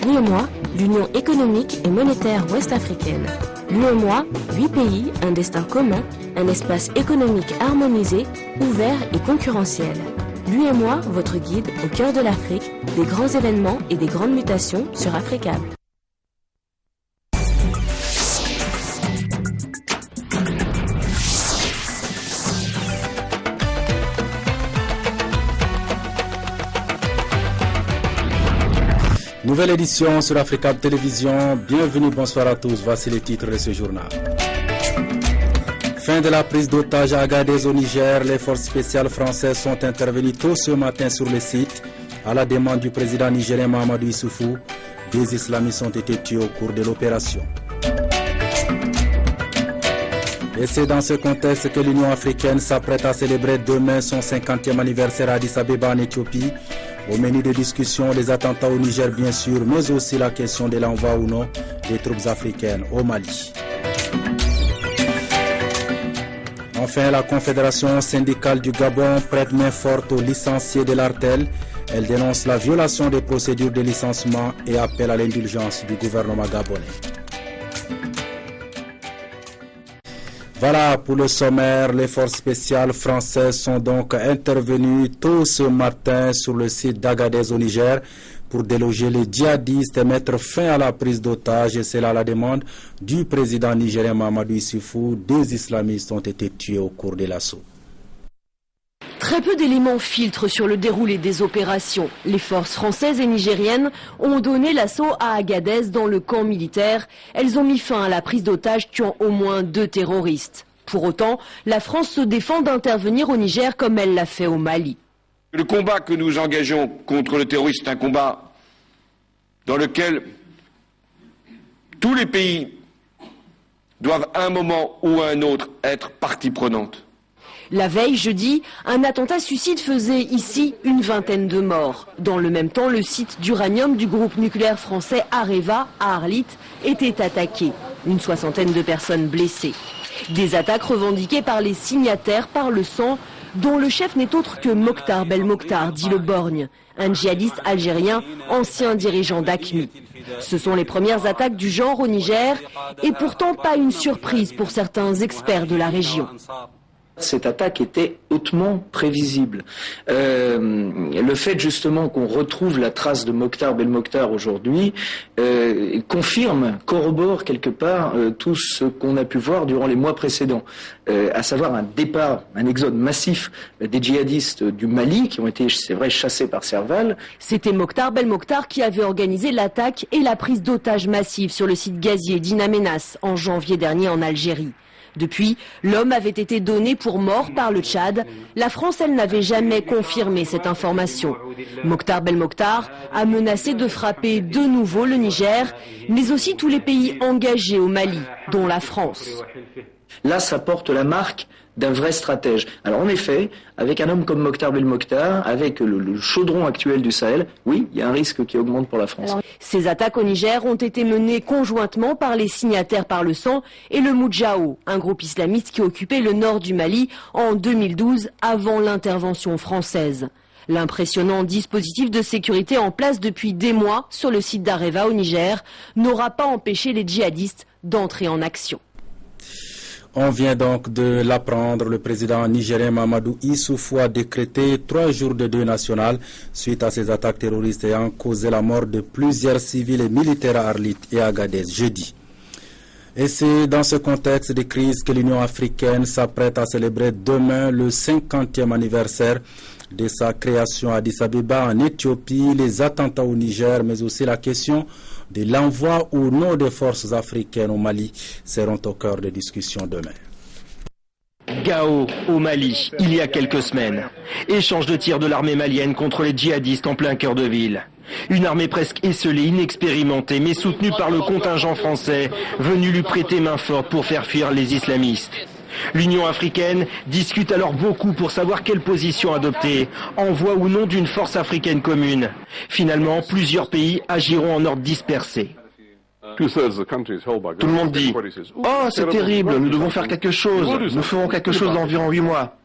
L'UEMOA, l'Union économique et monétaire ouest-africaine. L'UEMOA, 8 pays, un destin commun, un espace économique harmonisé, ouvert et concurrentiel. L'UEMOA, votre guide au cœur de l'Afrique, des grands événements et des grandes mutations sur Africable. Nouvelle édition sur Africable Télévision. Bienvenue, bonsoir à tous. Voici les titres de ce journal. Fin de la prise d'otages à Agadez au Niger. Les forces spéciales françaises sont intervenues tôt ce matin sur le site à la demande du président nigérien Mahamadou Issoufou. Des islamistes ont été tués au cours de l'opération. Et c'est dans ce contexte que l'Union africaine s'apprête à célébrer demain son 50e anniversaire à Addis Abeba en Éthiopie. Au menu de discussion, les attentats au Niger bien sûr, mais aussi la question de l'envoi ou non des troupes africaines au Mali. Enfin, la Confédération syndicale du Gabon prête main forte aux licenciés de l'Artel. Elle dénonce la violation des procédures de licenciement et appelle à l'indulgence du gouvernement gabonais. Voilà pour le sommaire. Les forces spéciales françaises sont donc intervenues tôt ce matin sur le site d'Agadez au Niger pour déloger les djihadistes et mettre fin à la prise d'otages. Et c'est là la demande du président nigérien Mahamadou Issoufou. Des islamistes ont été tués au cours de l'assaut. Très peu d'éléments filtrent sur le déroulé des opérations. Les forces françaises et nigériennes ont donné l'assaut à Agadez dans le camp militaire. Elles ont mis fin à la prise d'otages tuant au moins 2 terroristes. Pour autant, la France se défend d'intervenir au Niger comme elle l'a fait au Mali. Le combat que nous engageons contre le terrorisme est un combat dans lequel tous les pays doivent à un moment ou à un autre être partie prenante. La veille, jeudi, un attentat suicide faisait ici une 20aine de morts. Dans le même temps, le site d'uranium du groupe nucléaire français Areva, à Arlit, était attaqué. Une 60aine de personnes blessées. Des attaques revendiquées par les signataires par le sang, dont le chef n'est autre que Mokhtar Belmokhtar, dit le Borgne, un djihadiste algérien, ancien dirigeant d'AQMI. Ce sont les premières attaques du genre au Niger, et pourtant pas une surprise pour certains experts de la région. Cette attaque était hautement prévisible. Le fait justement qu'on retrouve la trace de Mokhtar Belmokhtar aujourd'hui corrobore quelque part tout ce qu'on a pu voir durant les mois précédents, à savoir un départ, un exode massif des djihadistes du Mali qui ont été, c'est vrai, chassés par Serval. C'était Mokhtar Belmokhtar qui avait organisé l'attaque et la prise d'otages massive sur le site gazier d'In Amenas en janvier dernier en Algérie. Depuis, l'homme avait été donné pour mort par le Tchad. La France, elle, n'avait jamais confirmé cette information. Mokhtar Belmokhtar a menacé de frapper de nouveau le Niger, mais aussi tous les pays engagés au Mali, dont la France. Là, ça porte la marque d'un vrai stratège. Alors en effet, avec un homme comme Mokhtar Belmokhtar, avec le chaudron actuel du Sahel, oui, il y a un risque qui augmente pour la France. Ces attaques au Niger ont été menées conjointement par les signataires par le sang et le Moudjahou, un groupe islamiste qui occupait le nord du Mali en 2012 avant l'intervention française. L'impressionnant dispositif de sécurité en place depuis des mois sur le site d'Areva au Niger n'aura pas empêché les djihadistes d'entrer en action. On vient donc de l'apprendre, le président nigérien Mahamadou Issoufou a décrété 3 jours de deuil national suite à ces attaques terroristes ayant causé la mort de plusieurs civils et militaires à Arlit et à Agadez jeudi. Et c'est dans ce contexte de crise que l'Union africaine s'apprête à célébrer demain le 50e anniversaire de sa création à Addis Abeba en Éthiopie, les attentats au Niger, mais aussi la question de l'envoi ou non des forces africaines au Mali seront au cœur des discussions demain. Gao, au Mali, il y a quelques semaines. Échange de tirs de l'armée malienne contre les djihadistes en plein cœur de ville. Une armée presque esseulée, inexpérimentée, mais soutenue par le contingent français, venu lui prêter main forte pour faire fuir les islamistes. L'Union africaine discute alors beaucoup pour savoir quelle position adopter, envoi ou non d'une force africaine commune. Finalement, plusieurs pays agiront en ordre dispersé. Tout le monde dit « Oh, c'est terrible, nous devons faire quelque chose, nous ferons quelque chose dans environ 8 mois ».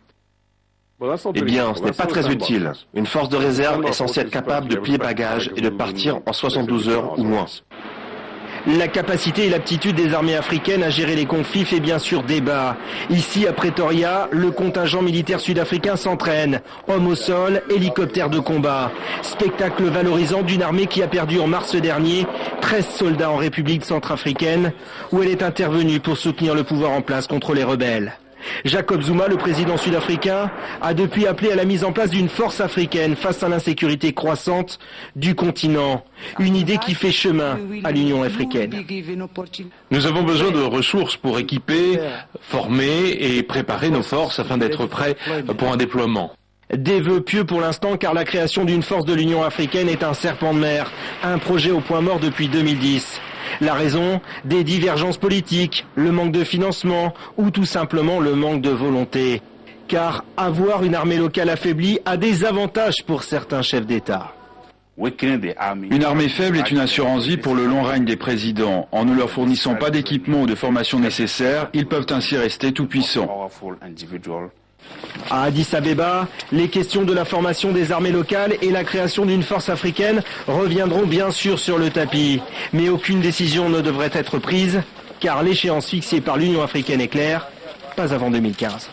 Eh bien, ce n'est pas très utile. Une force de réserve est censée être capable de plier bagages et de partir en 72 heures ou moins. La capacité et l'aptitude des armées africaines à gérer les conflits fait bien sûr débat. Ici, à Pretoria, le contingent militaire sud-africain s'entraîne. Hommes au sol, hélicoptères de combat. Spectacle valorisant d'une armée qui a perdu en mars dernier 13 soldats en République centrafricaine, où elle est intervenue pour soutenir le pouvoir en place contre les rebelles. Jacob Zuma, le président sud-africain, a depuis appelé à la mise en place d'une force africaine face à l'insécurité croissante du continent. Une idée qui fait chemin à l'Union africaine. Nous avons besoin de ressources pour équiper, former et préparer nos forces afin d'être prêts pour un déploiement. Des vœux pieux pour l'instant, car la création d'une force de l'Union africaine est un serpent de mer, un projet au point mort depuis 2010. La raison, des divergences politiques, le manque de financement ou tout simplement le manque de volonté. Car avoir une armée locale affaiblie a des avantages pour certains chefs d'État. Une armée faible est une assurance vie pour le long règne des présidents. En ne leur fournissant pas d'équipement ou de formation nécessaires, ils peuvent ainsi rester tout puissants. À Addis Abeba, les questions de la formation des armées locales et la création d'une force africaine reviendront bien sûr sur le tapis. Mais aucune décision ne devrait être prise, car l'échéance fixée par l'Union africaine est claire, pas avant 2015.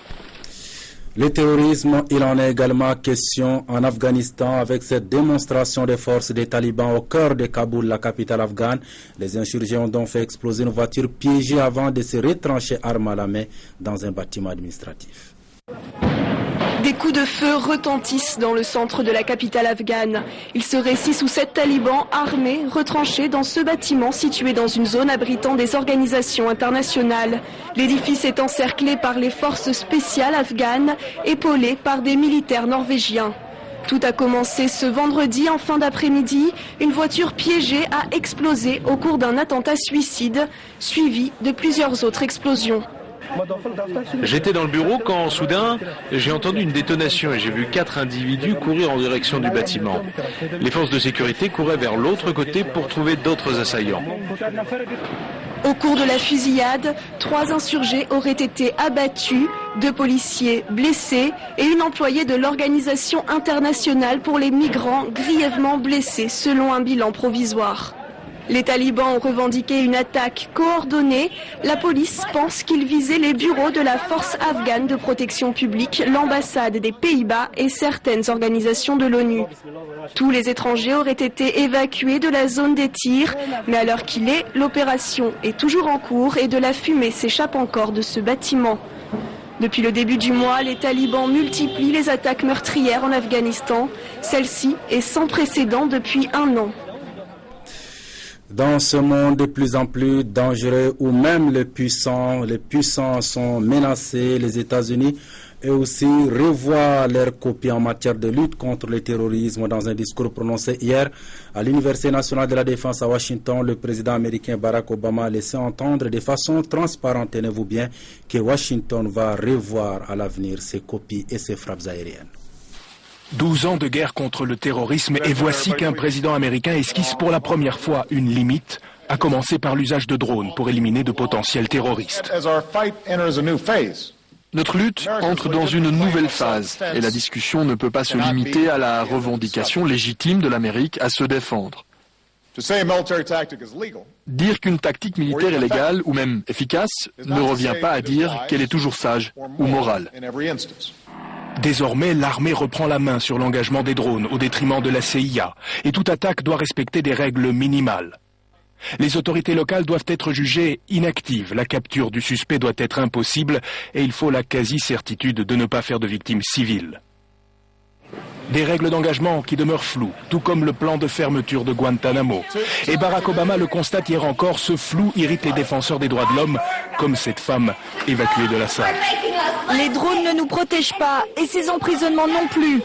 Le terrorisme, il en est également question en Afghanistan avec cette démonstration des forces des talibans au cœur de Kaboul, la capitale afghane. Les insurgés ont donc fait exploser une voiture piégée avant de se retrancher armes à la main dans un bâtiment administratif. Des coups de feu retentissent dans le centre de la capitale afghane. Il serait 6 ou 7 talibans armés, retranchés dans ce bâtiment situé dans une zone abritant des organisations internationales. L'édifice est encerclé par les forces spéciales afghanes, épaulées par des militaires norvégiens. Tout a commencé ce vendredi en fin d'après-midi. Une voiture piégée a explosé au cours d'un attentat suicide, suivi de plusieurs autres explosions. J'étais dans le bureau quand, soudain, j'ai entendu une détonation et j'ai vu 4 individus courir en direction du bâtiment. Les forces de sécurité couraient vers l'autre côté pour trouver d'autres assaillants. Au cours de la fusillade, 3 insurgés auraient été abattus, 2 policiers blessés et une employée de l'Organisation internationale pour les migrants grièvement blessée selon un bilan provisoire. Les talibans ont revendiqué une attaque coordonnée. La police pense qu'ils visaient les bureaux de la force afghane de protection publique, l'ambassade des Pays-Bas et certaines organisations de l'ONU. Tous les étrangers auraient été évacués de la zone des tirs, mais à l'heure qu'il est, l'opération est toujours en cours et de la fumée s'échappe encore de ce bâtiment. Depuis le début du mois, les talibans multiplient les attaques meurtrières en Afghanistan. Celle-ci est sans précédent depuis 1 an. Dans ce monde de plus en plus dangereux où même les puissants sont menacés, les États-Unis eux aussi revoient leur copie en matière de lutte contre le terrorisme. Dans un discours prononcé hier à l'Université nationale de la défense à Washington, le président américain Barack Obama a laissé entendre de façon transparente, tenez-vous bien, que Washington va revoir à l'avenir ses copies et ses frappes aériennes. 12 ans de guerre contre le terrorisme et voici qu'un président américain esquisse pour la première fois une limite, à commencer par l'usage de drones pour éliminer de potentiels terroristes. Notre lutte entre dans une nouvelle phase et la discussion ne peut pas se limiter à la revendication légitime de l'Amérique à se défendre. Dire qu'une tactique militaire est légale ou même efficace ne revient pas à dire qu'elle est toujours sage ou morale. Désormais, l'armée reprend la main sur l'engagement des drones au détriment de la CIA et toute attaque doit respecter des règles minimales. Les autorités locales doivent être jugées inactives, la capture du suspect doit être impossible et il faut la quasi-certitude de ne pas faire de victimes civiles. Des règles d'engagement qui demeurent floues, tout comme le plan de fermeture de Guantanamo. Et Barack Obama le constate hier encore, ce flou irrite les défenseurs des droits de l'homme, comme cette femme évacuée de la salle. Les drones ne nous protègent pas, et ces emprisonnements non plus.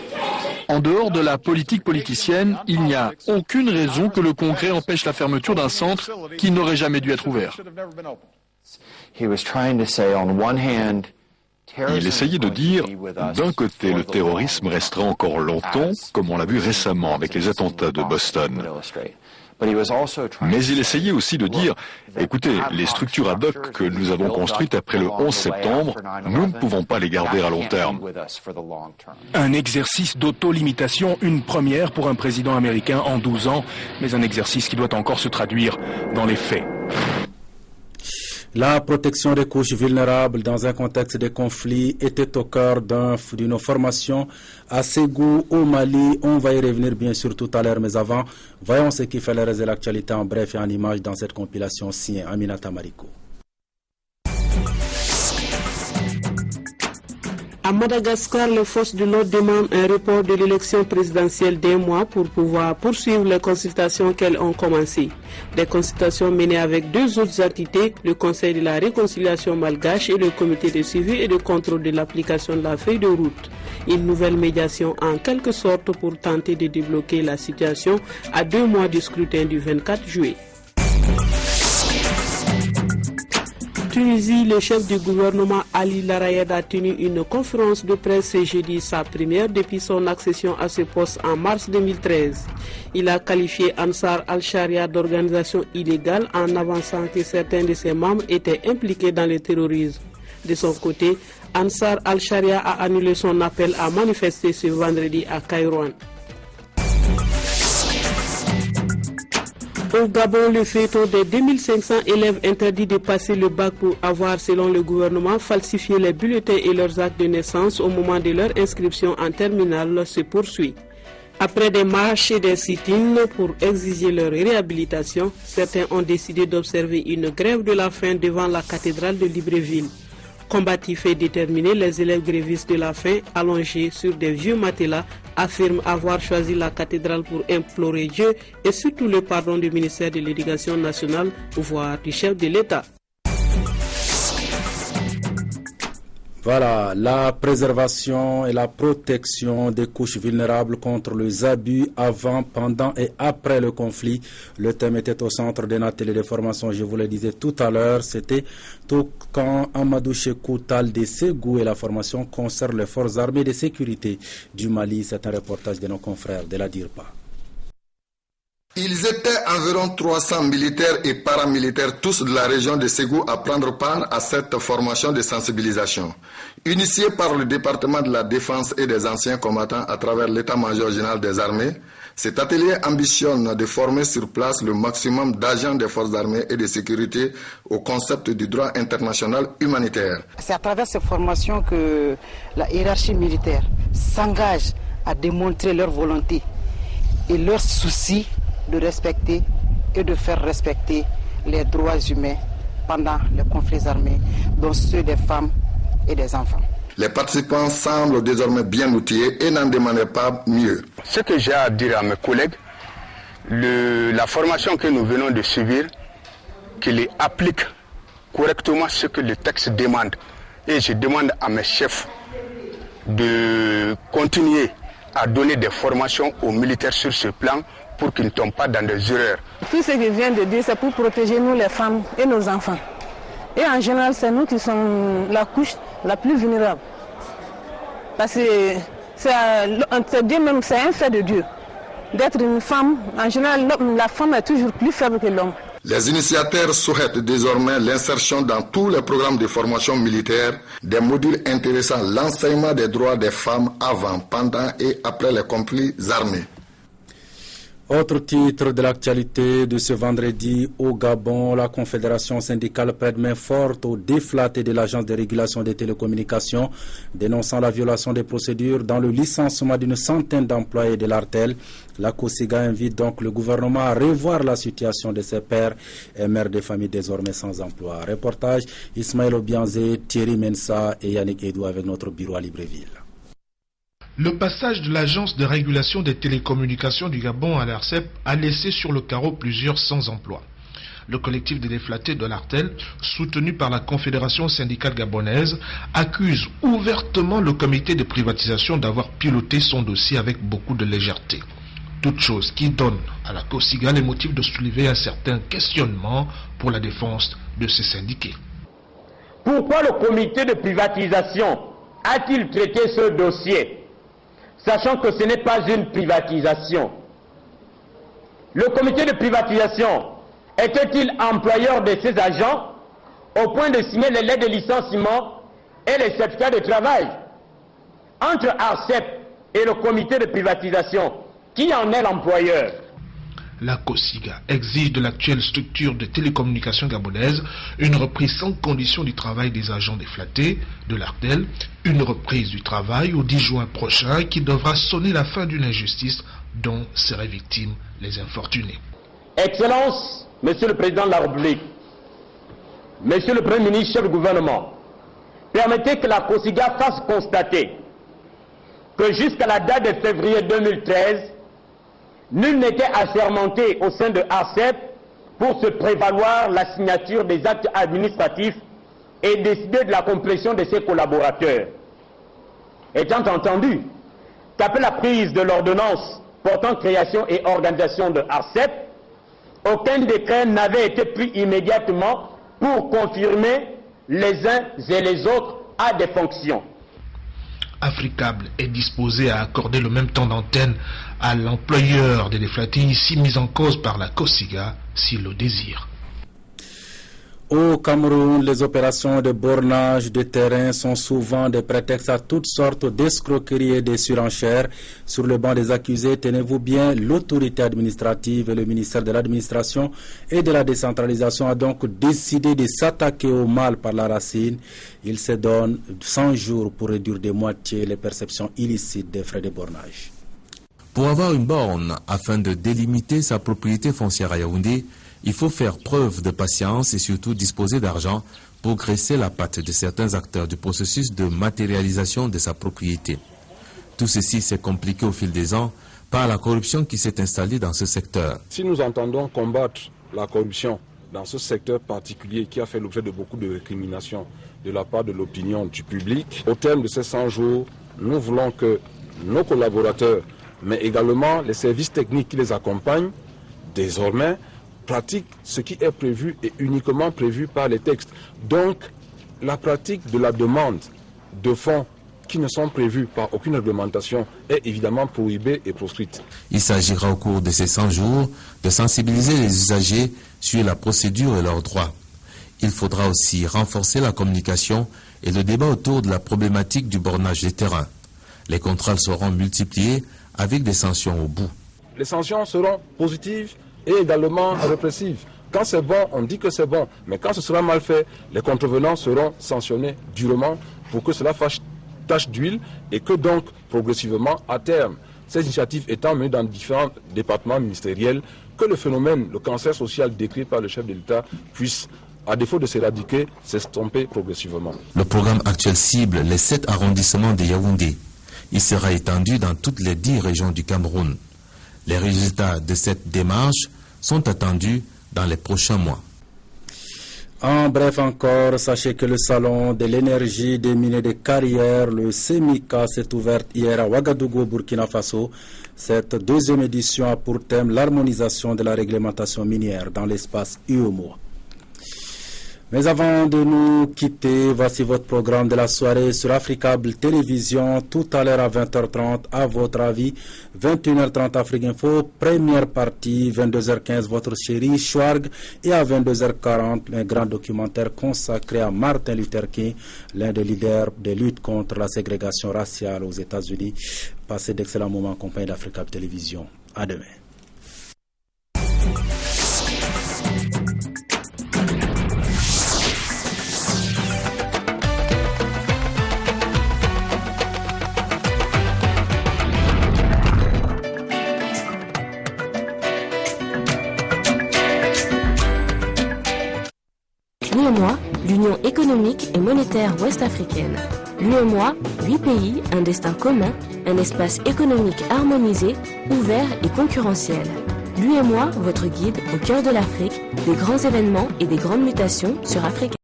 En dehors de la politique politicienne, il n'y a aucune raison que le Congrès empêche la fermeture d'un centre qui n'aurait jamais dû être ouvert. Il essayait de dire, d'un côté, le terrorisme restera encore longtemps, comme on l'a vu récemment avec les attentats de Boston. Mais il essayait aussi de dire, écoutez, les structures ad hoc que nous avons construites après le 11 septembre, nous ne pouvons pas les garder à long terme. Un exercice d'auto-limitation, une première pour un président américain en 12 ans, mais un exercice qui doit encore se traduire dans les faits. La protection des couches vulnérables dans un contexte de conflit était au cœur d'une formation à Ségou au Mali. On va y revenir bien sûr tout à l'heure, mais avant, voyons ce qui fait le reste de l'actualité en bref et en images dans cette compilation signée Aminata Mariko. À Madagascar, les forces de l'ordre demandent un report de l'élection présidentielle d'un mois pour pouvoir poursuivre les consultations qu'elles ont commencées. Des consultations menées avec deux autres entités, le Conseil de la réconciliation malgache et le Comité de suivi et de contrôle de l'application de la feuille de route. Une nouvelle médiation en quelque sorte pour tenter de débloquer la situation à 2 mois du scrutin du 24 juillet. Tunisie, le chef du gouvernement Ali Larayed a tenu une conférence de presse ce jeudi, sa première depuis son accession à ce poste en mars 2013. Il a qualifié Ansar al-Sharia d'organisation illégale en avançant que certains de ses membres étaient impliqués dans le terrorisme. De son côté, Ansar al-Sharia a annulé son appel à manifester ce vendredi à Kairouan. Au Gabon, le feuilleton des 2500 élèves interdits de passer le bac pour avoir, selon le gouvernement, falsifié les bulletins et leurs actes de naissance au moment de leur inscription en terminale se poursuit. Après des marches et des sit-ins pour exiger leur réhabilitation, certains ont décidé d'observer une grève de la faim devant la cathédrale de Libreville. Combatifs et déterminés, les élèves grévistes de la faim, allongés sur des vieux matelas, affirment avoir choisi la cathédrale pour implorer Dieu et surtout le pardon du ministère de l'Éducation nationale, voire du chef de l'État. Voilà, la préservation et la protection des couches vulnérables contre les abus avant, pendant et après le conflit. Le thème était au centre d'un atelier de formation, je vous le disais tout à l'heure. C'était au camp Amadou Chekou Tal de Ségou et la formation concerne les forces armées de sécurité du Mali. C'est un reportage de nos confrères de la DIRPA. Ils étaient environ 300 militaires et paramilitaires, tous de la région de Ségou, à prendre part à cette formation de sensibilisation. Initiée par le département de la défense et des anciens combattants à travers l'état-major général des armées, cet atelier ambitionne de former sur place le maximum d'agents des forces armées et de sécurité au concept du droit international humanitaire. C'est à travers ces formations que la hiérarchie militaire s'engage à démontrer leur volonté et leur souci de respecter et de faire respecter les droits humains pendant les conflits armés, dont ceux des femmes et des enfants. Les participants semblent désormais bien outillés et n'en demandaient pas mieux. Ce que j'ai à dire à mes collègues, la formation que nous venons de subir, qu'ils appliquent correctement ce que le texte demande. Et je demande à mes chefs de continuer à donner des formations aux militaires sur ce plan pour qu'ils ne tombent pas dans des erreurs. Tout ce que je viens de dire, c'est pour protéger nous les femmes et nos enfants. Et en général, c'est nous qui sommes la couche la plus vulnérable. Parce que c'est Dieu même, c'est un fait de Dieu. D'être une femme, en général, la femme est toujours plus faible que l'homme. Les initiateurs souhaitent désormais l'insertion dans tous les programmes de formation militaire des modules intéressant l'enseignement des droits des femmes avant, pendant et après les conflits armés. Autre titre de l'actualité de ce vendredi au Gabon, la Confédération syndicale prête main forte au déflaté de l'Agence de régulation des télécommunications, dénonçant la violation des procédures dans le licenciement d'une centaine d'employés de l'Artel. La COSIGA invite donc le gouvernement à revoir la situation de ses pères et mères de familles désormais sans emploi. Reportage Ismaël Obianzé, Thierry Mensa et Yannick Edou avec notre bureau à Libreville. Le passage de l'Agence de régulation des télécommunications du Gabon à l'ARCEP a laissé sur le carreau plusieurs sans-emploi. Le collectif des déflatés de l'Artel, soutenu par la Confédération syndicale gabonaise, accuse ouvertement le comité de privatisation d'avoir piloté son dossier avec beaucoup de légèreté. Toute chose qui donne à la COSIGA les motifs de soulever un certain questionnement pour la défense de ses syndiqués. Pourquoi le comité de privatisation a-t-il traité ce dossier, sachant que ce n'est pas une privatisation? Le comité de privatisation était-il employeur de ses agents au point de signer les lettres de licenciement et les certificats de travail? Entre ARCEP et le comité de privatisation, qui en est l'employeur? La COSIGA exige de l'actuelle structure de télécommunications gabonaise une reprise sans condition du travail des agents déflatés de l'Artel, une reprise du travail au 10 juin prochain qui devra sonner la fin d'une injustice dont seraient victimes les infortunés. Excellence, Monsieur le Président de la République, Monsieur le Premier ministre, chef du gouvernement, permettez que la COSIGA fasse constater que jusqu'à la date de février 2013, nul n'était assermenté au sein de ARCEP pour se prévaloir la signature des actes administratifs et décider de la complétion de ses collaborateurs. Étant entendu qu'après la prise de l'ordonnance portant création et organisation de ARCEP, aucun décret n'avait été pris immédiatement pour confirmer les uns et les autres à des fonctions. Africable est disposé à accorder le même temps d'antenne à l'employeur des déflatés ici mis en cause par la COSIGA s'il le désire. Au Cameroun, les opérations de bornage de terrain sont souvent des prétextes à toutes sortes d'escroqueries et de surenchères. Sur le banc des accusés, tenez-vous bien, l'autorité administrative et le ministère de l'administration et de la décentralisation a donc décidé de s'attaquer au mal par la racine. Il se donne 100 jours pour réduire de moitié les perceptions illicites des frais de bornage. Pour avoir une borne afin de délimiter sa propriété foncière à Yaoundé, il faut faire preuve de patience et surtout disposer d'argent pour graisser la patte de certains acteurs du processus de matérialisation de sa propriété. Tout ceci s'est compliqué au fil des ans par la corruption qui s'est installée dans ce secteur. Si nous entendons combattre la corruption dans ce secteur particulier qui a fait l'objet de beaucoup de récriminations de la part de l'opinion du public, au terme de ces 100 jours, nous voulons que nos collaborateurs, mais également les services techniques qui les accompagnent, désormais, pratique ce qui est prévu et uniquement prévu par les textes. Donc, la pratique de la demande de fonds qui ne sont prévus par aucune réglementation est évidemment prohibée et proscrite. Il s'agira au cours de ces 100 jours de sensibiliser les usagers sur la procédure et leurs droits. Il faudra aussi renforcer la communication et le débat autour de la problématique du bornage des terrains. Les contrôles seront multipliés avec des sanctions au bout. Les sanctions seront positives et également répressive. Quand c'est bon, on dit que c'est bon, mais quand ce sera mal fait, les contrevenants seront sanctionnés durement pour que cela fasse tache d'huile et que donc, progressivement, à terme, ces initiatives étant menées dans différents départements ministériels, que le phénomène, le cancer social décrit par le chef de l'État puisse, à défaut de s'éradiquer, s'estomper progressivement. Le programme actuel cible les 7 arrondissements de Yaoundé. Il sera étendu dans toutes les 10 régions du Cameroun. Les résultats de cette démarche sont attendus dans les prochains mois. En bref encore, sachez que le salon de l'énergie des mines de carrière, le SEMICA, s'est ouvert hier à Ouagadougou, Burkina Faso. Cette deuxième édition a pour thème l'harmonisation de la réglementation minière dans l'espace UEMOA. Mais avant de nous quitter, voici votre programme de la soirée sur Africable Télévision. Tout à l'heure à 20h30, à votre avis, 21h30 Afrique Info, première partie, 22h15 votre chérie Schwarg, et à 22h40 un grand documentaire consacré à Martin Luther King, l'un des leaders de lutte contre la ségrégation raciale aux États-Unis. Passez d'excellents moments en compagnie d'Africable Télévision. À demain. L'UEMOA, l'Union économique et monétaire ouest-africaine. L'UEMOA, 8 pays, un destin commun, un espace économique harmonisé, ouvert et concurrentiel. L'UEMOA, votre guide au cœur de l'Afrique, des grands événements et des grandes mutations sur Afrique.